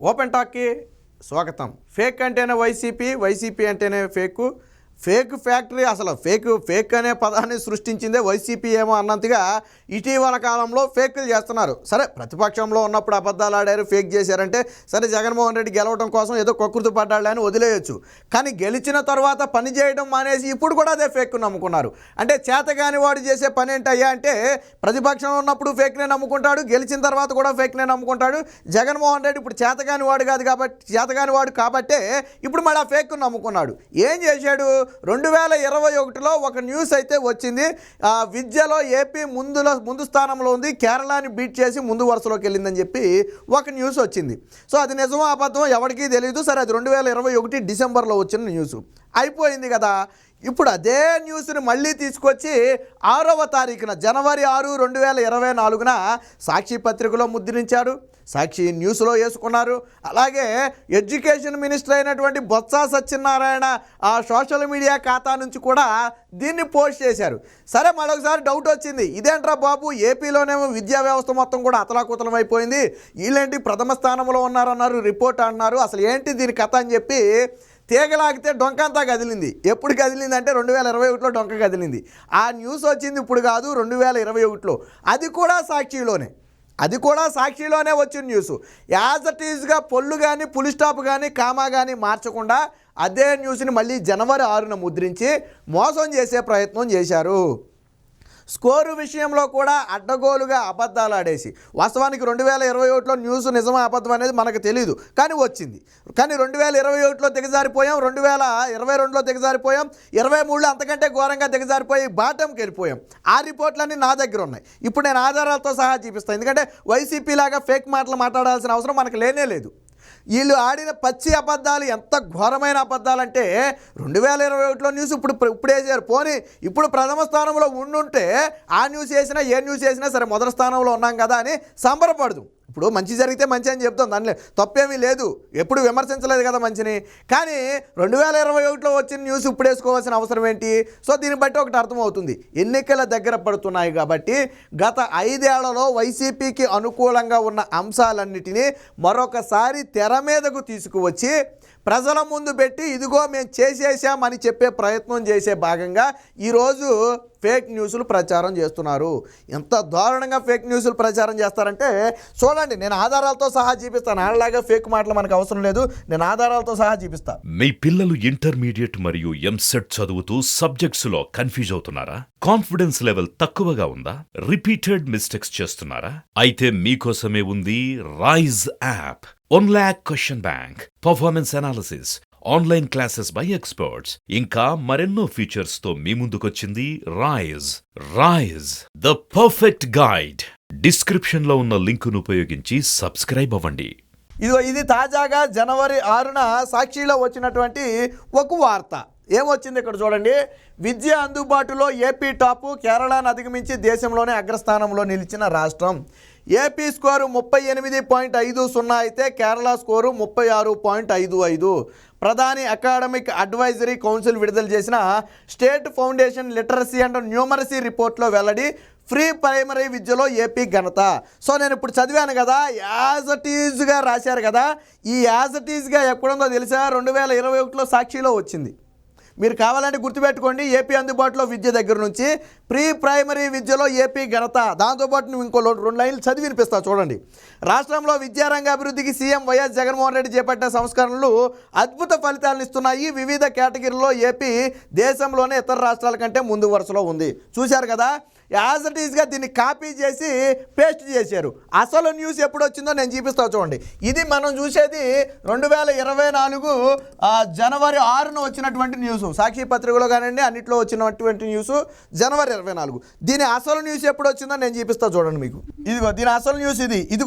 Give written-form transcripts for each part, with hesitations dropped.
Open టాక్కి స్వాగతం. Fake అంటేనే YCP, YCP అంటేనే ఫేక్. ఫేక్ ఫ్యాక్టరీ అసలు ఫేక్ అనే పదాన్ని సృష్టించిందే వైసీపీ ఏమో అన్నంతగా ఇటీవల కాలంలో ఫేక్లు చేస్తున్నారు. సరే, ప్రతిపక్షంలో ఉన్నప్పుడు అబద్ధాలు ఆడారు, ఫేక్ చేశారంటే సరే, జగన్మోహన్ రెడ్డి గెలవడం కోసం ఏదో కకృతి పడ్డాడు అని వదిలేయచ్చు. కానీ గెలిచిన తర్వాత పని చేయడం మానేసి ఇప్పుడు కూడా అదే ఫేక్ నమ్ముకున్నారు. అంటే చేతగాని వాడు చేసే పని ఏంటయ్యా అంటే ప్రతిపక్షంలో ఉన్నప్పుడు ఫేక్నే నమ్ముకుంటాడు, గెలిచిన తర్వాత కూడా ఫేక్నే నమ్ముకుంటాడు. జగన్మోహన్ రెడ్డి ఇప్పుడు చేతగాని వాడు కాబట్టే ఇప్పుడు మళ్ళీ ఫేక్ నమ్ముకున్నాడు. ఏం చేశాడు? 2021లో ఒక న్యూస్ అయితే వచ్చింది. విద్యలో ఏపీ ముందు స్థానంలో ఉంది, కేరళని బీట్ చేసి ముందు వరుసలోకి వెళ్ళిందని చెప్పి ఒక న్యూస్ వచ్చింది. సో అది నిజమో అబద్ధమో ఎవరికీ తెలియదు. సరే, అది 2021 డిసెంబర్లో వచ్చిన న్యూస్. అయిపోయింది కదా. ఇప్పుడు అదే న్యూస్ని మళ్ళీ తీసుకొచ్చి 6వ తారీఖున జనవరి 6, 2024న సాక్షి పత్రికలో ముద్రించారు, సాక్షి న్యూస్లో వేసుకున్నారు. అలాగే ఎడ్యుకేషన్ మినిస్టర్ అయినటువంటి బొత్స సత్యనారాయణ ఆ సోషల్ మీడియా ఖాతా నుంచి కూడా దీన్ని పోస్ట్ చేశారు. సరే, మరొకసారి డౌట్ వచ్చింది, ఇదేంట్రా బాబు, ఏపీలోనేమో విద్యా వ్యవస్థ మొత్తం కూడా అతలాకుతలం అయిపోయింది, వీళ్ళేంటి ప్రథమ స్థానంలో ఉన్నారన్నారు, రిపోర్ట్ అన్నారు, అసలు ఏంటి దీని కథ అని చెప్పి తీగలాగితే డొంకంతా కదిలింది. ఎప్పుడు కదిలింది అంటే 2021లో డొంక కదిలింది. ఆ న్యూస్ వచ్చింది ఇప్పుడు కాదు, 2021లో. అది కూడా సాక్షిలోనే వచ్చిన న్యూస్. యాజ్ ఇట్ ఈజ్గా పొల్లు కానీ పులి స్టాప్ కానీ కామా కానీ మార్చకుండా అదే న్యూస్ని మళ్ళీ జనవరి 6న ముద్రించి మోసం చేసే ప్రయత్నం చేశారు. స్కోరు విషయంలో కూడా అడ్డగోలుగా అబద్ధాలు ఆడేసి, వాస్తవానికి 2021లో న్యూస్ నిజమా అబద్ధం అనేది మనకు తెలియదు, కానీ వచ్చింది. కానీ 2021లో దిగజారిపోయాం, 2022లో దిగజారిపోయాం, 23లో అంతకంటే ఘోరంగా దిగజారిపోయి బాటంకి వెళ్ళిపోయాం. ఆ రిపోర్ట్లన్నీ నా దగ్గర ఉన్నాయి. ఇప్పుడు నేను ఆధారాలతో సహా చూపిస్తాను. ఎందుకంటే వైసీపీ లాగా ఫేక్ మాటలు మాట్లాడాల్సిన అవసరం మనకు లేనే లేదు. వీళ్ళు ఆడిన పచ్చి అబద్ధాలు ఎంత ఘోరమైన అబద్ధాలంటే 2021లో న్యూస్ ఇప్పుడు వేసారు. పోనీ ఇప్పుడు ప్రథమ స్థానంలో ఉండుంటే ఆ న్యూస్ వేసినా ఏ న్యూస్ వేసినా సరే మొదటి స్థానంలో ఉన్నాం కదా అని సంబరపడదు. ఇప్పుడు మంచి జరిగితే మంచి అని చెప్తాం, దానిలో తప్పేమీ లేదు, ఎప్పుడు విమర్శించలేదు కదా మంచిని. కానీ 2021లో వచ్చిన న్యూస్ ఇప్పుడు వేసుకోవాల్సిన అవసరం ఏంటి? సో దీన్ని బట్టి ఒకటి అర్థమవుతుంది, ఎన్నికల దగ్గర పడుతున్నాయి కాబట్టి గత 5 ఏళ్లలో వైసీపీకి అనుకూలంగా ఉన్న అంశాలన్నిటినీ మరొకసారి తెర మీదకు తీసుకువచ్చి ప్రజల ముందు పెట్టి ఇదిగో మేము చేసేసామని చెప్పే ప్రయత్నం చేసే భాగంగా ఈరోజు ఫేక్ న్యూస్లు ప్రచారం చేస్తున్నారు. ఎంత దారుణంగా ఫేక్ న్యూస్లు ప్రచారం చేస్తారంటే చూడండి, నేను ఆధారాలతో సహా చూపిస్తాను. అలాగే ఫేక్ మాటలు మనకు అవసరం లేదు, నేను ఆధారాలతో సహా చూపిస్తాను. మీ పిల్లలు ఇంటర్మీడియట్ మరియు ఎంసెట్ చదువుతూ సబ్జెక్ట్స్ లో కన్ఫ్యూజ్ అవుతున్నారా? కాన్ఫిడెన్స్ లెవెల్ తక్కువగా ఉందా? రిపీటెడ్ మిస్టేక్స్ చేస్తున్నారా? అయితే మీకోసమే ఉంది Rise app. 1 lakh question bank, performance analysis, online classes by experts, ఇంకా మరెన్నో ఫీచర్స్ తో మీ ముందుకొచ్చింది Rise the perfect guide. Description లో ఉన్న లింకును ఉపయోగించి సబ్స్క్రైబ్ అవ్వండి. ఇది తాజాగా జనవరి 6న సాక్షిలో వచ్చినటువంటి ఒక వార్త. ఏమొచ్చింది ఇక్కడ చూడండి. విద్య అందుబాటులో ఏపీ టాపు, కేరళను అధిగమించి దేశంలోనే అగ్రస్థానంలో నిలిచిన రాష్ట్రం. ఏపీ స్కోరు 38.50 అయితే కేరళ స్కోరు 36.55. ప్రధాని అకాడమిక్ అడ్వైజరీ కౌన్సిల్ విడుదల చేసిన state foundation literacy and numeracy రిపోర్ట్లో వెల్లడి. ఫ్రీ ప్రైమరీ విద్యలో ఏపీ ఘనత. సో నేను ఇప్పుడు చదివాను కదా, యాజ్ ఇట్ ఈజ్గా రాశారు కదా. ఈ యాజ్ ఇట్ ఈజ్గా ఎక్కడుందో తెలుసా? 2021లో సాక్షిలో వచ్చింది. మీరు కావాలంటే గుర్తుపెట్టుకోండి. ఏపీ అందుబాటులో విద్య దగ్గర నుంచి ప్రీ ప్రైమరీ విద్యలో ఏపీ ఘనత. దాంతోపాటు నువ్వు ఇంకో 2 లైన్లు చదివి వినిపిస్తా చూడండి. రాష్ట్రంలో విద్యారంగ అభివృద్ధికి సీఎం వైఎస్ జగన్మోహన్ రెడ్డి చేపట్టిన సంస్కరణలు అద్భుత ఫలితాలను ఇస్తున్నాయి. వివిధ కేటగిరీలో ఏపీ దేశంలోనే ఇతర రాష్ట్రాల కంటే ముందు వరుసలో ఉంది. చూశారు కదా, యాజ్ ఇట్ ఈస్గా దీన్ని కాపీ చేసి పేస్ట్ చేశారు. అసలు న్యూస్ ఎప్పుడు వచ్చిందో నేను చూపిస్తా చూడండి. ఇది మనం చూసేది 2024 జనవరి 6న వచ్చినటువంటి న్యూస్. సాక్షి పత్రికలో కానివ్వండి, అన్నింటిలో వచ్చినటువంటి న్యూస్ జనవరి 24. దీని అసలు న్యూస్ ఎప్పుడు వచ్చిందో నేను చూపిస్తా చూడండి మీకు. ఇదిగో దీని అసలు న్యూస్ ఇది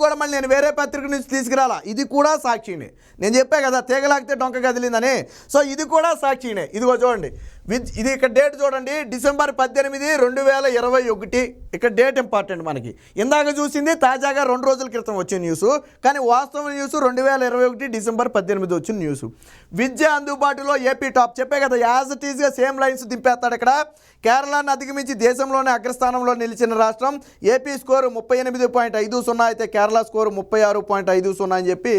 కూడా మళ్ళీ నేను వేరే పత్రిక నుంచి తీసుకురాలా. ఇది కూడా సాక్షినే. నేను చెప్పా కదా తీగలాగితే డొంక కదిలిందని. సో ఇది కూడా సాక్షినే. ఇదిగో చూడండి, ఇది ఇక్కడ డేట్ చూడండి, డిసెంబర్ 18, 2021. ఇక్కడ డేట్ ఇంపార్టెంట్ మనకి. ఇందాక చూసింది తాజాగా 2 రోజుల క్రితం వచ్చిన న్యూస్, కానీ వాస్తవ న్యూస్ 2021 డిసెంబర్ 18 వచ్చిన న్యూస్. విద్య అందుబాటులో ఏపీ టాప్. చెప్పే కదా, యాజ్ ఇట్ ఈస్గా సేమ్ లైన్స్ దింపేస్తాడు ఇక్కడ. కేరళను అధిగమించి దేశంలోనే అగ్రస్థానంలో నిలిచిన రాష్ట్రం. ఏపీ స్కోరు 38.50 అయితే కేరళ స్కోరు 36.50 అని చెప్పి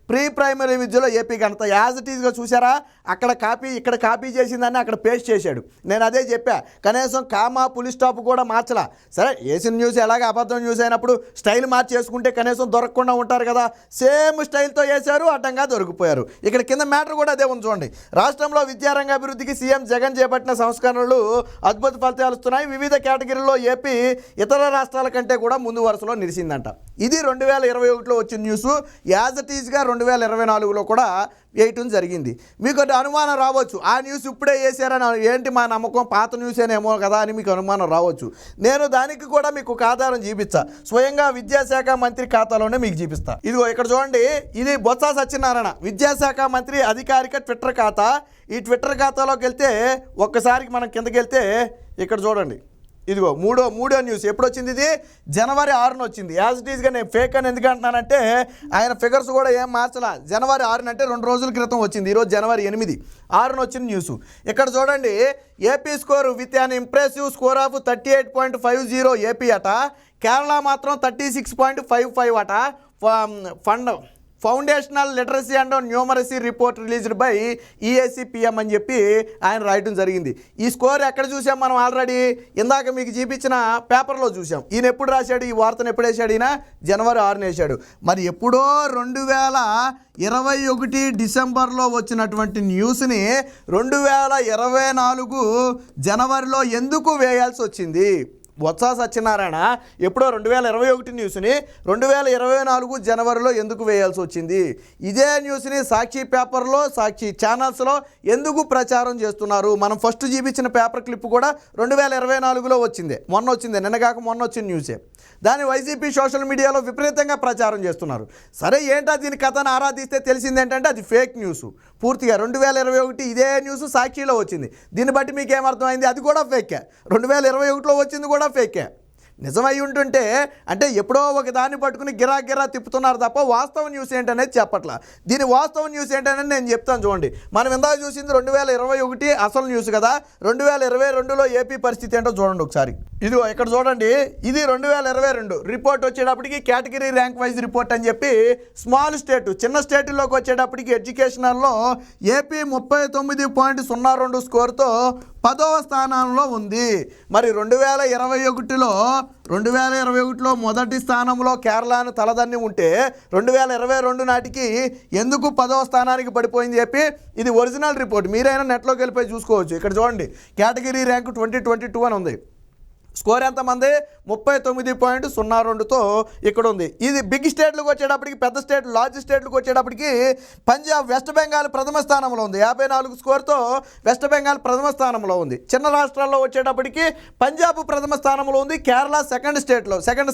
ప్రీ ప్రైమరీ విద్యలో ఏపీ ఘనత. యాజ్ ఇట్ ఈస్గా చూసారా, అక్కడ కాపీ ఇక్కడ కాపీ చేసిందని అక్కడ పేస్ట్ చేశాడు. నేను అదే చెప్పా, కనీసం కామా పులి స్టాప్ కూడా మార్చలా. సరే, వేసిన న్యూస్ ఎలాగ అబద్ధం న్యూస్ అయినప్పుడు స్టైల్ మార్చి చేసుకుంటే కనీసం దొరకకుండా ఉంటారు కదా, సేమ్ స్టైల్తో వేశారు, అడ్డంగా దొరికిపోయారు. ఇక్కడ కింద మ్యాటర్ కూడా అదే ఉంది చూడండి. రాష్ట్రంలో విద్యారంగ అభివృద్ధికి సీఎం జగన్ చేపట్టిన సంస్కరణలు అద్భుత ఫలితాలు ఇస్తున్నాయి. వివిధ కేటగిరీల్లో ఏపీ ఇతర రాష్ట్రాల కంటే కూడా ముందు వరుసలో నిలిచిందంట. ఇది 2021లో వచ్చిన న్యూస్. యాజ్ ఇట్ ఈస్గా 2024లో కూడా వేయటం జరిగింది. మీకు అనుమానం రావచ్చు, ఆ న్యూస్ ఇప్పుడే వేసారని. ఏంటి మా నమ్మకం, పాత న్యూసేనేమో కదా అని మీకు అనుమానం రావచ్చు. నేను దానికి కూడా మీకు ఒక ఆధారం చూపిస్తా. స్వయంగా విద్యాశాఖ మంత్రి ఖాతాలోనే మీకు చూపిస్తా. ఇదిగో ఇక్కడ చూడండి, ఇది బొత్స సత్యనారాయణ విద్యాశాఖ మంత్రి అధికారిక ట్విట్టర్ ఖాతా. ఈ ట్విట్టర్ ఖాతాలోకి వెళ్తే ఒక్కసారికి మనం కిందకి వెళ్తే ఇక్కడ చూడండి, ఇదిగో మూడో న్యూస్. ఎప్పుడు వచ్చింది ఇది? జనవరి 6న వచ్చింది. యాజ్ ఇట్ ఈస్గా నేను ఫేక్ అని ఎందుకు అంటున్నానంటే ఆయన ఫిగర్స్ కూడా ఏం మార్చలా. జనవరి 6 అంటే 2 రోజుల క్రితం వచ్చింది. ఈరోజు జనవరి 8, 6న వచ్చిన న్యూస్. ఇక్కడ చూడండి, AP score with an impressive score of 38.50 AP అట. కేరళ మాత్రం 36.55 అట. Foundational literacy and numeracy report released by EACPM అని చెప్పి ఆయన రాయటం జరిగింది. ఈ స్కోర్ ఎక్కడ చూసాం మనం? ఆల్రెడీ ఇందాక మీకు చూపించిన పేపర్లో చూసాం. ఈయన ఎప్పుడు రాశాడు ఈ వార్తను? ఎప్పుడు వేశాడు ఈయన? జనవరి 6న వేశాడు. మరి ఎప్పుడో 2021 డిసెంబర్లో వచ్చినటువంటి న్యూస్ని 2024 జనవరిలో ఎందుకు వేయాల్సి వచ్చింది? బొత్స సత్యనారాయణ ఎప్పుడో 2021 న్యూస్ని 2024 జనవరిలో ఎందుకు వేయాల్సి వచ్చింది? ఇదే న్యూస్ని సాక్షి పేపర్లో, సాక్షి ఛానల్స్లో ఎందుకు ప్రచారం చేస్తున్నారు? మనం ఫస్ట్ చూపించిన పేపర్ క్లిప్ కూడా 2024లో వచ్చిందే, మొన్న వచ్చిందే, నిన్నగాక మొన్న వచ్చిన న్యూసే. దాన్ని వైసీపీ సోషల్ మీడియాలో విపరీతంగా ప్రచారం చేస్తున్నారు. సరే, ఏంటో దీని కథను ఆరాధిస్తే తెలిసింది ఏంటంటే అది ఫేక్ న్యూస్. పూర్తిగా 2021 ఇదే న్యూస్ సాక్షిలో వచ్చింది. దీన్ని బట్టి మీకు ఏమర్థమైంది? అది కూడా ఫేకే. 2021లో వచ్చింది కూడా ఫేకే. నిజమై ఉంటుంటే అంటే ఎప్పుడో ఒక దాన్ని పట్టుకుని గిరా తిప్పుతున్నారు తప్ప వాస్తవ న్యూస్ ఏంటనేది చెప్పట్లా. దీని వాస్తవ న్యూస్ ఏంటనేది నేను చెప్తాను చూడండి. మనం ఇందాక చూసింది 2021 అసలు న్యూస్ కదా. 2022లో ఏపీ పరిస్థితి ఏంటో చూడండి ఒకసారి. ఇదిగో ఇక్కడ చూడండి, ఇది 2022 రిపోర్ట్ వచ్చేటప్పటికి కేటగిరీ ర్యాంక్ వైజ్ రిపోర్ట్ అని చెప్పి స్మాల్ స్టేట్, చిన్న స్టేట్లోకి వచ్చేటప్పటికి ఎడ్యుకేషనల్లో ఏపీ 39.02 స్కోర్తో 10వ స్థానంలో ఉంది. మరి 2021లో మొదటి స్థానంలో కేరళను తలదన్ని ఉంటే 2022 నాటికి ఎందుకు 10వ స్థానానికి పడిపోయింది చెప్పి ఇది ఒరిజినల్ రిపోర్ట్. మీరైనా నెట్లోకి వెళ్ళిపోయి చూసుకోవచ్చు. ఇక్కడ చూడండి, కేటగిరీ ర్యాంక్ 2022 అని ఉంది. స్కోర్ ఎంతమంది? 39.02తో ఇక్కడ ఉంది. ఇది బిగ్ స్టేట్లకు వచ్చేటప్పటికి, పెద్ద స్టేట్, లార్జ్ స్టేట్లకు వచ్చేటప్పటికి పంజాబ్, వెస్ట్ బెంగాల్ ప్రథమ స్థానంలో ఉంది. 54 స్కోర్తో వెస్ట్ బెంగాల్ ప్రథమ స్థానంలో ఉంది. చిన్న రాష్ట్రాల్లో వచ్చేటప్పటికి పంజాబ్ ప్రథమ స్థానంలో ఉంది, కేరళ సెకండ్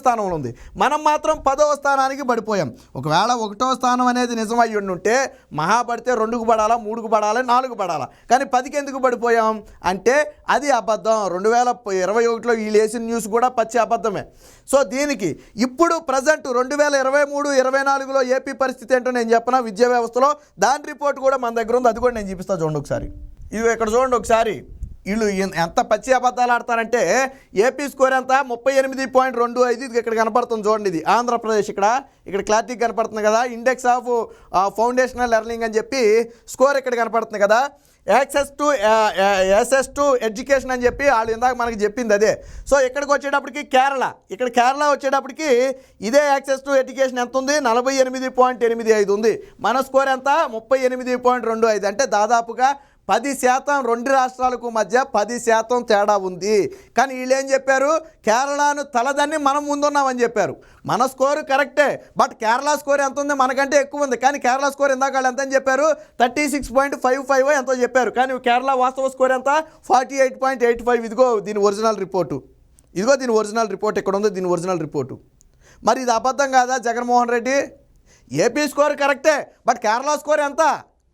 స్థానంలో ఉంది. మనం మాత్రం 10వ స్థానానికి పడిపోయాం. ఒకవేళ 1వ స్థానం అనేది నిజమై ఉంటే మహా పడితే 2కు పడాలా, 3కు పడాలా, 4కు పడాలా. కానీ 10కి ఎందుకు పడిపోయాం అంటే అది అబద్ధం. 2021లో వీళ్ళు వేసిన న్యూస్ కూడా పచ్చి అబద్ధమే. సో దీనికి ఇప్పుడు ప్రజెంట్ 2023-24లో ఏపీ పరిస్థితి ఏంటో నేను చెప్పనా విద్యా వ్యవస్థలో. దాని రిపోర్ట్ కూడా మన దగ్గర ఉంది, అది కూడా నేను చూపిస్తాను చూడండి ఒకసారి. ఇది ఇక్కడ చూడండి ఒకసారి. వీళ్ళు ఎంత పచ్చి అబద్ధాలు ఆడతారంటే ఏపీ స్కోర్ ఎంత? 38.25. ఇది ఇక్కడ కనపడుతుంది చూడండి. ఇది ఆంధ్రప్రదేశ్. ఇక్కడ క్లారిటీ కనపడుతుంది కదా. ఇండెక్స్ ఆఫ్ ఫౌండేషనల్ లెర్నింగ్ అని చెప్పి స్కోర్ ఇక్కడ కనపడుతుంది కదా. యాక్సెస్ టు ఎడ్యుకేషన్ అని చెప్పి వాళ్ళు ఇందాక మనకి చెప్పింది అదే. సో ఇక్కడికి వచ్చేటప్పటికి కేరళ వచ్చేటప్పటికి ఇదే యాక్సెస్ టు ఎడ్యుకేషన్ ఎంత ఉంది? 48.85 ఉంది. మన స్కోర్ ఎంత? 38.25. అంటే దాదాపుగా 10% రెండు రాష్ట్రాలకు మధ్య 10% తేడా ఉంది. కానీ వీళ్ళు ఏం చెప్పారు? కేరళను తలదన్ని మనం ముందున్నామని చెప్పారు. మన స్కోరు కరెక్టే, బట్ కేరళ స్కోర్ ఎంత ఉంది? మనకంటే ఎక్కువ ఉంది. కానీ కేరళ స్కోర్ ఇందాక వాళ్ళు ఎంత అని చెప్పారు? 36.55 ఎంతో చెప్పారు. కానీ కేరళ వాస్తవ స్కోర్ ఎంత? 48.85. ఇదిగో దీని ఒరిజినల్ రిపోర్టు. ఇక్కడ ఉంది దీని ఒరిజినల్ రిపోర్టు. మరి ఇది అబద్ధం కాదా జగన్మోహన్ రెడ్డి? ఏపీ స్కోర్ కరెక్టే, బట్ కేరళ స్కోర్ ఎంత?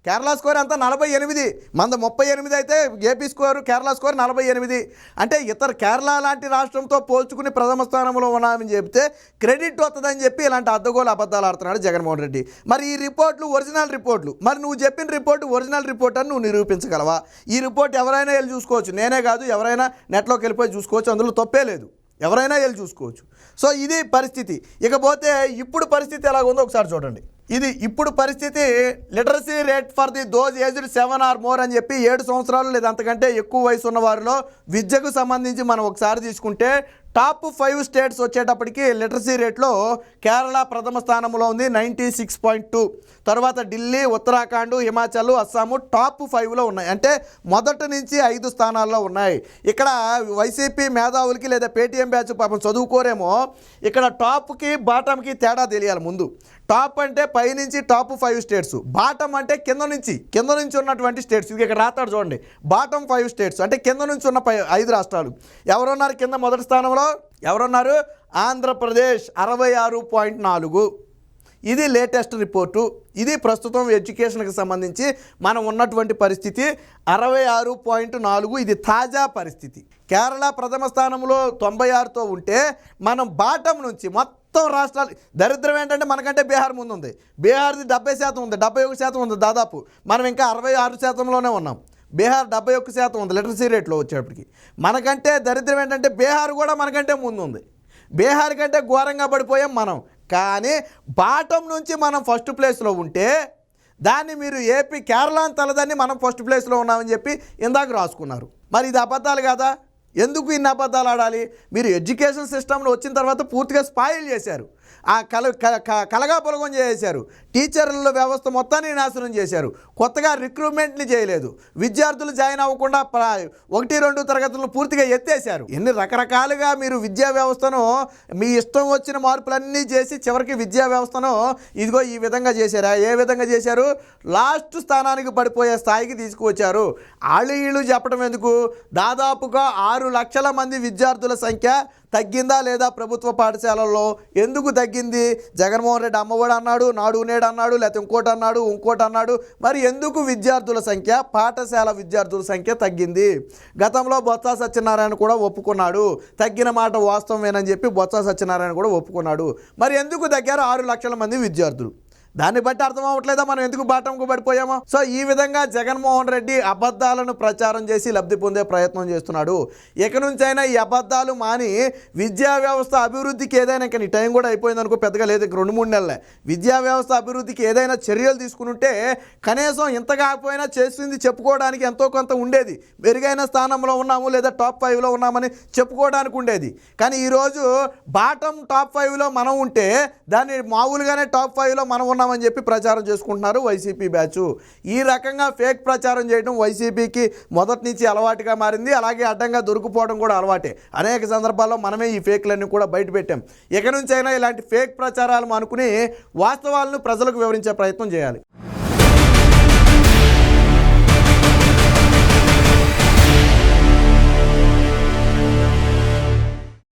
కేరళ స్కోర్ అంతా 48, మంద 38 అయితే ఏపీ స్కోర్ కేరళ స్కోర్ 48. అంటే ఇతర కేరళ లాంటి రాష్ట్రంతో పోల్చుకుని ప్రథమ స్థానంలో ఉన్నామని చెప్తే క్రెడిట్ వస్తుందని చెప్పి ఇలాంటి అడ్డగోలు అబద్ధాలు ఆడుతున్నాడు జగన్మోహన్ రెడ్డి. మరి ఈ రిపోర్ట్లు ఒరిజినల్ రిపోర్ట్లు, మరి నువ్వు చెప్పిన రిపోర్టు ఒరిజినల్ రిపోర్ట్ అని నువ్వు నిరూపించగలవా? ఈ రిపోర్ట్ ఎవరైనా వెళ్ళి చూసుకోవచ్చు, నేనే కాదు ఎవరైనా నెట్లోకి వెళ్ళిపోయి చూసుకోవచ్చు, అందులో తప్పే లేదు, ఎవరైనా వెళ్ళి చూసుకోవచ్చు. సో ఇది పరిస్థితి. ఇకపోతే ఇప్పుడు పరిస్థితి ఎలాగుందో ఒకసారి చూడండి. ఇది ఇప్పుడు పరిస్థితి. Literacy rate for the those aged 7 or more అని చెప్పి 7 సంవత్సరాలు లేదా అంతకంటే ఎక్కువ వయసు ఉన్న వారిలో విద్యకు సంబంధించి మనం ఒకసారి తీసుకుంటే టాప్ 5 స్టేట్స్ వచ్చేటప్పటికి లిటరసీ రేట్లో కేరళ ప్రథమ స్థానంలో ఉంది 96.2. తర్వాత ఢిల్లీ, ఉత్తరాఖండ్, హిమాచల్, అస్సాము టాప్ 5లో ఉన్నాయి. అంటే మొదటి నుంచి 5 స్థానాల్లో ఉన్నాయి. ఇక్కడ వైసీపీ మేధావులకి లేదా పేటీఎం బ్యాచ్ పాపం చదువుకోరేమో ఇక్కడ టాప్కి బాటంకి తేడా తెలియాలి. ముందు టాప్ అంటే పైనుంచి టాప్ 5 స్టేట్స్, బాటం అంటే కింద నుంచి ఉన్నటువంటి స్టేట్స్. ఇది ఇక్కడ రాస్తాడు చూడండి, బాటం 5 స్టేట్స్ అంటే కింద నుంచి ఉన్న 5 రాష్ట్రాలు. ఎవరున్నారు కింద మొదటి స్థానంలో? ఎవరున్నారు? ఆంధ్రప్రదేశ్ 66.4. ఇది లేటెస్ట్ రిపోర్టు. ఇది ప్రస్తుతం ఎడ్యుకేషన్కి సంబంధించి మనం ఉన్నటువంటి పరిస్థితి 66.4. ఇది తాజా పరిస్థితి. కేరళ ప్రథమ స్థానంలో 96తో ఉంటే మనం బాటం నుంచి మొత్తం రాష్ట్రాలు, దరిద్రం ఏంటంటే మనకంటే బీహార్ ముందు ఉంది. బీహార్ది 70% ఉంది, 71% ఉంది దాదాపు. మనం ఇంకా 66%లోనే ఉన్నాం. బీహార్ 71% ఉంది లిటరసీ రేట్లో వచ్చేటప్పటికి. మనకంటే దరిద్రం ఏంటంటే బీహార్ కూడా మనకంటే ముందు ఉంది. బీహార్ కంటే ఘోరంగా పడిపోయాం మనం. కానీ బాటం నుంచి మనం ఫస్ట్ ప్లేస్లో ఉంటే దాన్ని మీరు ఏపీ కేరళ తలదాన్ని మనం ఫస్ట్ ప్లేస్లో ఉన్నామని చెప్పి ఇందాక రాసుకున్నారు. మరి ఇది అబద్ధాలు కదా? ఎందుకు ఇన్ని అబద్ధాలు ఆడాలి? మీరు ఎడ్యుకేషన్ సిస్టంలో వచ్చిన తర్వాత పూర్తిగా స్పాయిల్ చేశారు, ఆ కలగాపులగం చేశారు, టీచర్ల వ్యవస్థ మొత్తాన్ని నాశనం చేశారు, కొత్తగా రిక్రూట్మెంట్ని చేయలేదు, విద్యార్థులు జాయిన్ అవ్వకుండా 1-2 తరగతులను పూర్తిగా ఎత్తేశారు. ఎన్ని రకరకాలుగా మీరు విద్యా వ్యవస్థను మీ ఇష్టం వచ్చిన మార్పులన్నీ చేసి చివరికి విద్యా వ్యవస్థను ఇదిగో ఈ విధంగా చేశారా? ఏ విధంగా చేశారు? లాస్ట్ స్థానానికి పడిపోయే స్థాయికి తీసుకువచ్చారు. వీళ్ళు చెప్పడం ఎందుకు? దాదాపుగా 6 లక్షల మంది విద్యార్థుల సంఖ్య తగ్గిందా లేదా ప్రభుత్వ పాఠశాలల్లో? ఎందుకు తగ్గింది? జగన్మోహన్ రెడ్డి అమ్మఒడి అన్నాడు, నాడు నేడు అన్నాడు, లేకపోతే ఇంకోటి అన్నాడు. మరి ఎందుకు విద్యార్థుల సంఖ్య, పాఠశాల విద్యార్థుల సంఖ్య తగ్గింది? గతంలో బొత్స సత్యనారాయణ కూడా ఒప్పుకున్నాడు, తగ్గిన మాట వాస్తవమేనని చెప్పి బొత్స సత్యనారాయణ కూడా ఒప్పుకున్నాడు. మరి ఎందుకు తగ్గారు 6 లక్షల మంది విద్యార్థులు? దాన్ని బట్టి అర్థం అవ్వట్లేదా మనం ఎందుకు బాటంకు పడిపోయామో? సో ఈ విధంగా జగన్మోహన్ రెడ్డి అబద్ధాలను ప్రచారం చేసి లబ్ధి పొందే ప్రయత్నం చేస్తున్నాడు. ఇక నుంచైనా ఈ అబద్ధాలు మాని విద్యా వ్యవస్థ అభివృద్ధికి ఏదైనా, ఇంకా నీ టైం కూడా అయిపోయింది అనుకో, పెద్దగా లేదు, 2-3 నెలలే. విద్యా వ్యవస్థ అభివృద్ధికి ఏదైనా చర్యలు తీసుకుని కనీసం ఇంత కాకపోయినా చేసింది చెప్పుకోవడానికి ఎంతో కొంత ఉండేది. మెరుగైన స్థానంలో ఉన్నాము లేదా టాప్ 5లో ఉన్నామని చెప్పుకోవడానికి ఉండేది. కానీ ఈరోజు బాటం టాప్ 5లో మనం ఉంటే దాన్ని మామూలుగానే టాప్ 5లో మనం అని చెప్పి ప్రచారం చేసుకుంటున్నారు వైసీపీ బ్యాచ్. ఈ రకంగా ఫేక్ ప్రచారం చేయడం వైసీపీకి మొదటి నుంచి అలవాటుగా మారింది. అలాగే అడ్డంగా దొరికిపోవడం కూడా అలవాటే. అనేక సందర్భాల్లో మనమే ఈ ఫేక్లన్నీ కూడా బయట పెట్టాం. ఇక నుంచి అయినా ఇలాంటి ఫేక్ ప్రచారాలు అనుకుని వాస్తవాలను ప్రజలకు వివరించే ప్రయత్నం చేయాలి.